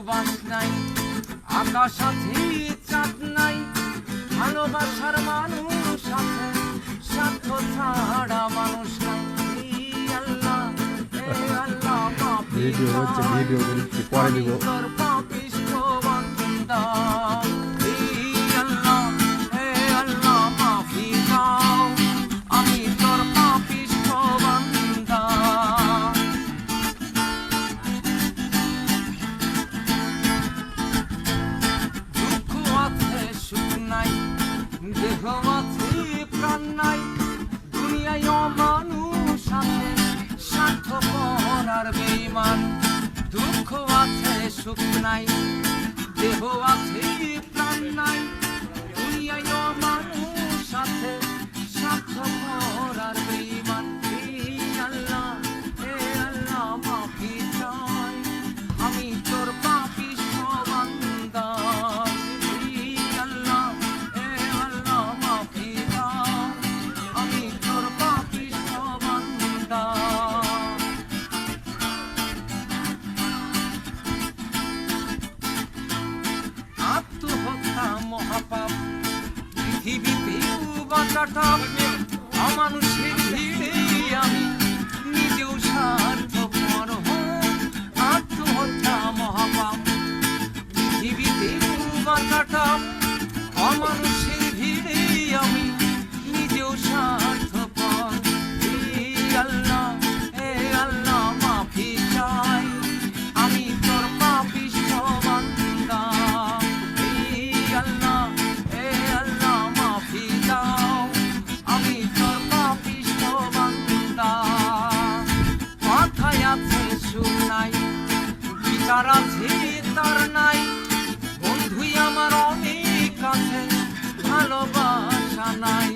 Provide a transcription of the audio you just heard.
বাস নাই, আকাশ আছে চাঁদ নাই, ভালোবাসার মানুষ আছে, স্বার্থ ছাড়া মানুষ নাই। আল্লাহ আল্লাহ মাফি ভিডিও করছি পরে দিব। তোর পাপিষ্ঠ বান্দা, আল্লাহ মাফি দাও, আমি তোর পাপিষ্ঠ বান্দা। দুঃখ আছে সুখ নাই, দেহ আছে প্রাণ নাই, দুনিয়ায় অমানুষ আছে, স্বার্থপর আর বেঈমান। দুঃখ আছে সুখ নাই, দেহ আছে প্রাণ নাই, দুনিয়ায় অমানুষ আছে, স্বার্থপর আর বেঈমান। আল্লাহ মাফি চাই, আমি তোর পাপিষ্ঠ বান্দা। আল্লাহ মাফি দাও, আমি তোর পাপিষ্ঠ বান্দা। আত্মহত্যা মহাপাপ, পৃথিবীতে বাঁচাটা অমানুষের ভিড়ে আমি নিজেও স্বার্থপর হই। আত্মহত্যা মহাপাপ, পৃথিবীতে বাঁচাটা অমানুষের ভিড়ে আমি নিজেও স্বার্থপর। আল্লাহ মাফি চাই, আমি তোর পাপিষ্ঠ বান্দা। আল্লাহ মাফি দাও, আমি তোর পাপিষ্ঠ বান্দা। মাথায় আছে সুর নাই, বিচার আছে তার নাই, বন্ধুই আমার অনেক আছে, ভালোবাসা নাই।